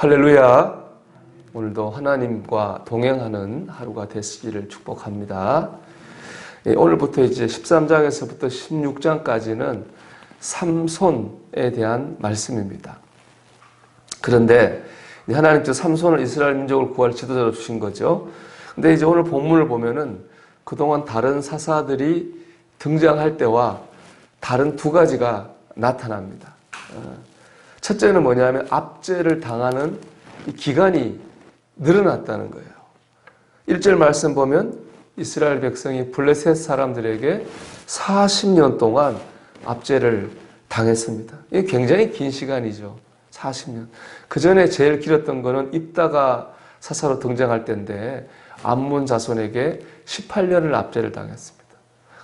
할렐루야. 오늘도 하나님과 동행하는 하루가 되시기를 축복합니다. 오늘부터 이제 13장에서부터 16장까지는 삼손에 대한 말씀입니다. 그런데 하나님께서 삼손을 이스라엘 민족을 구할 지도자로 주신 거죠. 근데 이제 오늘 본문을 보면은 그동안 다른 사사들이 등장할 때와 다른 두 가지가 나타납니다. 첫째는 뭐냐면 압제를 당하는 기간이 늘어났다는 거예요. 1절 말씀 보면 이스라엘 백성이 블레셋 사람들에게 40년 동안 압제를 당했습니다. 이게 굉장히 긴 시간이죠. 40년. 그 전에 제일 길었던 거는 입다가 사사로 등장할 때인데 암몬 자손에게 18년을 압제를 당했습니다.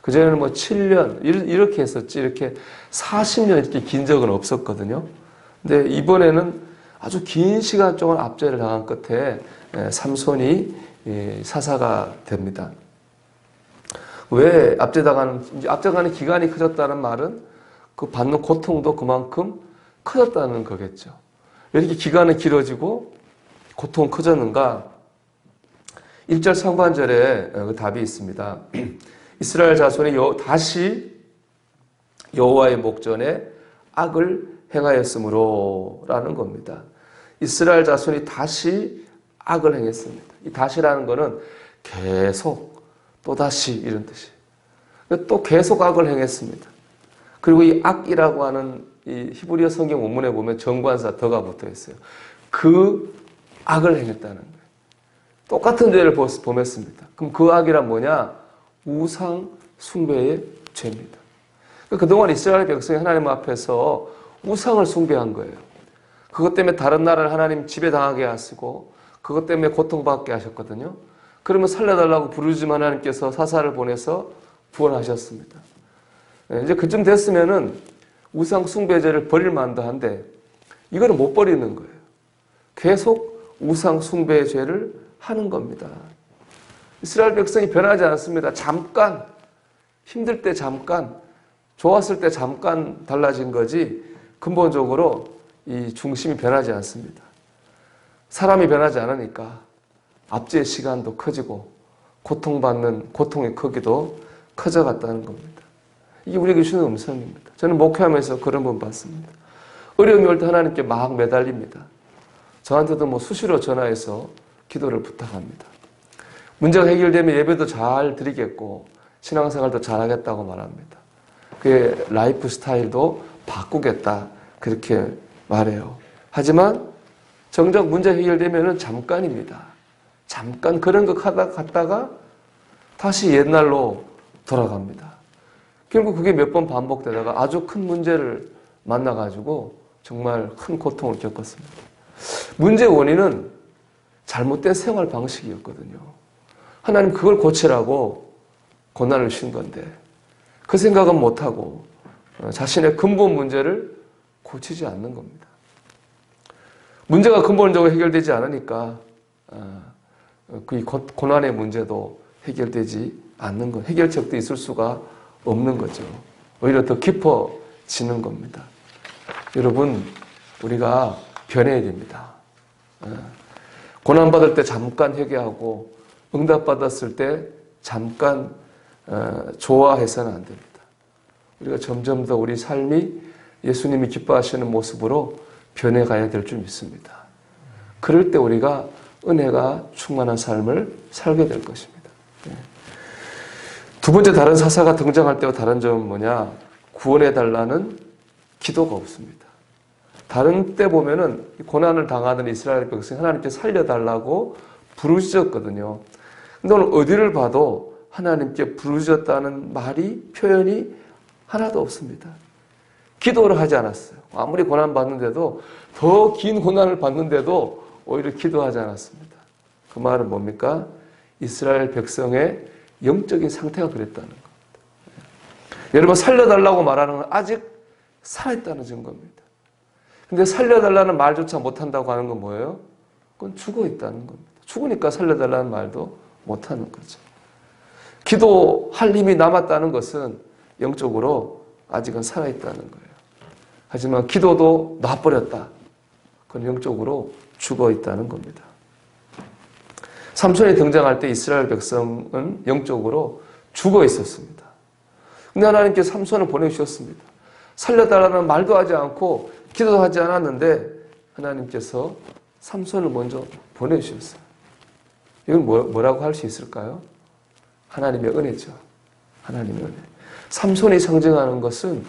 그 전에는 뭐 7년 이렇게 했었지, 이렇게 40년 이렇게 긴 적은 없었거든요. 근데 이번에는 아주 긴 시간 동안 압제를 당한 끝에 삼손이 사사가 됩니다. 왜 압제당하는 기간이 커졌다는 말은 그 받는 고통도 그만큼 커졌다는 거겠죠. 왜 이렇게 기간이 길어지고 고통이 커졌는가? 1절 상반절에 그 답이 있습니다. 이스라엘 자손이 다시 여호와의 목전에 악을 행하였으므로 라는 겁니다. 이스라엘 자손이 다시 악을 행했습니다. 이 다시라는 거는 계속, 또다시 이런 뜻이에요. 또 계속 악을 행했습니다. 그리고 이 악이라고 하는 이 히브리어 성경 원문에 보면 정관사 더가 붙어 있어요. 그 악을 행했다는 거예요. 똑같은 죄를 범했습니다. 그럼 그 악이란 뭐냐? 우상 숭배의 죄입니다. 그동안 이스라엘 백성이 하나님 앞에서 우상을 숭배한 거예요. 그것 때문에 다른 나라를 하나님 지배당하게 하시고 그것 때문에 고통받게 하셨거든요. 그러면 살려달라고 부르짖은 하나님께서 사사를 보내서 구원하셨습니다. 이제 그쯤 됐으면은 우상 숭배죄를 버릴 만도 한데 이거는 못 버리는 거예요. 계속 우상 숭배의 죄를 하는 겁니다. 이스라엘 백성이 변하지 않습니다. 잠깐, 힘들 때 잠깐, 좋았을 때 잠깐 달라진 거지 근본적으로 이 중심이 변하지 않습니다. 사람이 변하지 않으니까 압제의 시간도 커지고 고통의 크기도 커져갔다는 겁니다. 이게 우리에게 주는 음성입니다. 저는 목회하면서 그런 분 봤습니다. 어려움이 올 때 하나님께 막 매달립니다. 저한테도 뭐 수시로 전화해서 기도를 부탁합니다. 문제가 해결되면 예배도 잘 드리겠고 신앙생활도 잘하겠다고 말합니다. 그의 라이프 스타일도 바꾸겠다 그렇게 말해요. 하지만 정작 문제 해결되면 잠깐입니다. 잠깐 그런 것 갔다가 다시 옛날로 돌아갑니다. 결국 그게 몇 번 반복되다가 아주 큰 문제를 만나가지고 정말 큰 고통을 겪었습니다. 문제의 원인은 잘못된 생활 방식이었거든요. 하나님 그걸 고치라고 고난을 주신 건데 그 생각은 못하고 자신의 근본 문제를 고치지 않는 겁니다. 문제가 근본적으로 해결되지 않으니까 그 고난의 문제도 해결되지 않는 것, 해결책도 있을 수가 없는 거죠. 오히려 더 깊어지는 겁니다. 여러분, 우리가 변해야 됩니다. 고난받을 때 잠깐 회개하고 응답받았을 때 잠깐 좋아해서는 안 됩니다. 우리가 점점 더 우리 삶이 예수님이 기뻐하시는 모습으로 변해가야 될 줄 믿습니다. 그럴 때 우리가 은혜가 충만한 삶을 살게 될 것입니다. 두 번째 다른 사사가 등장할 때와 다른 점은 뭐냐? 구원해달라는 기도가 없습니다. 다른 때 보면은 고난을 당하는 이스라엘 백성이 하나님께 살려달라고 부르짖었거든요. 근데 오늘 어디를 봐도 하나님께 부르짖었다는 표현이 하나도 없습니다. 기도를 하지 않았어요. 아무리 고난받는데도 더 긴 고난을 받는데도 오히려 기도하지 않았습니다. 그 말은 뭡니까? 이스라엘 백성의 영적인 상태가 그랬다는 겁니다. 여러분 살려달라고 말하는 건 아직 살아있다는 증거입니다. 근데 살려달라는 말조차 못한다고 하는 건 뭐예요? 그건 죽어있다는 겁니다. 죽으니까 살려달라는 말도 못하는 거죠. 기도할 힘이 남았다는 것은 영적으로 아직은 살아있다는 거예요. 하지만 기도도 놔버렸다. 그건 영적으로 죽어 있다는 겁니다. 삼손이 등장할 때 이스라엘 백성은 영적으로 죽어 있었습니다. 근데 하나님께서 삼손을 보내주셨습니다. 살려달라는 말도 하지 않고 기도도 하지 않았는데 하나님께서 삼손을 먼저 보내주셨어요. 이건 뭐라고 할 수 있을까요? 하나님의 은혜죠. 하나님의 은혜. 삼손이 상징하는 것은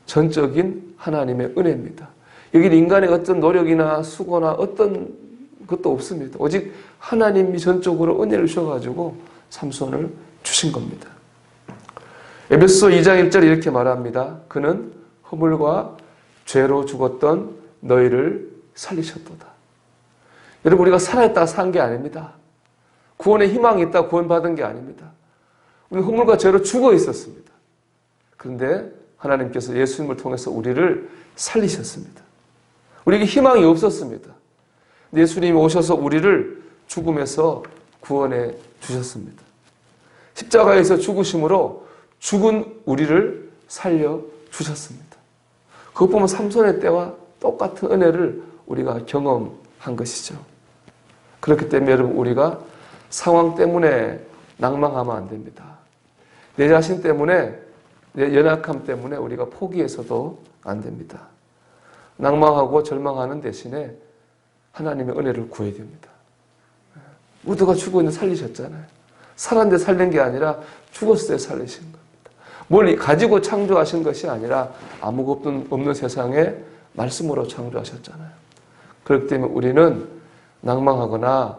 전적인 하나님의 은혜입니다. 여기는 인간의 어떤 노력이나 수고나 어떤 것도 없습니다. 오직 하나님이 전적으로 은혜를 주셔가지고 삼손을 주신 겁니다. 에베소 2장 1절 이렇게 말합니다. 그는 허물과 죄로 죽었던 너희를 살리셨도다. 여러분, 우리가 살아있다가 산 게 아닙니다. 구원의 희망이 있다 구원받은 게 아닙니다. 우리 허물과 죄로 죽어 있었습니다. 그런데 하나님께서 예수님을 통해서 우리를 살리셨습니다. 우리에게 희망이 없었습니다. 예수님이 오셔서 우리를 죽음에서 구원해 주셨습니다. 십자가에서 죽으심으로 죽은 우리를 살려 주셨습니다. 그것 보면 삼손의 때와 똑같은 은혜를 우리가 경험한 것이죠. 그렇기 때문에 여러분, 우리가 상황 때문에 낭망하면 안 됩니다. 내 자신 때문에, 내 연약함 때문에 우리가 포기해서도 안 됩니다. 낭망하고 절망하는 대신에 하나님의 은혜를 구해야 됩니다. 모두가 죽어 있는 살리셨잖아요. 살았는데 살린 게 아니라 죽었을 때 살리신 겁니다. 뭘 가지고 창조하신 것이 아니라 아무것도 없는 세상에 말씀으로 창조하셨잖아요. 그렇기 때문에 우리는 낭망하거나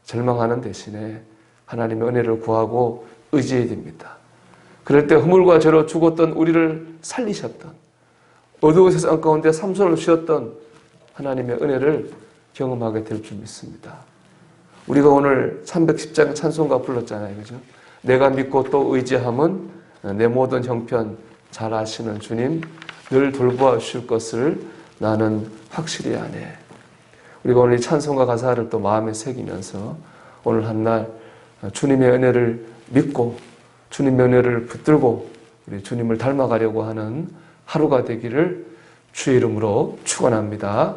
절망하는 대신에 하나님의 은혜를 구하고 의지해야 됩니다. 그럴 때 허물과 죄로 죽었던 우리를 살리셨던, 어두운 세상 가운데 삼손을 주셨던 하나님의 은혜를 경험하게 될 줄 믿습니다. 우리가 오늘 310장의 찬송가 불렀잖아요. 그죠? 내가 믿고 또 의지함은 내 모든 형편 잘 아시는 주님, 늘 돌보아 주실 것을 나는 확실히 아네. 우리가 오늘 이 찬송가 가사를 또 마음에 새기면서 오늘 한날 주님의 은혜를 믿고 주님의 은혜를 붙들고 우리 주님을 닮아가려고 하는 하루가 되기를 주의 이름으로 축원합니다.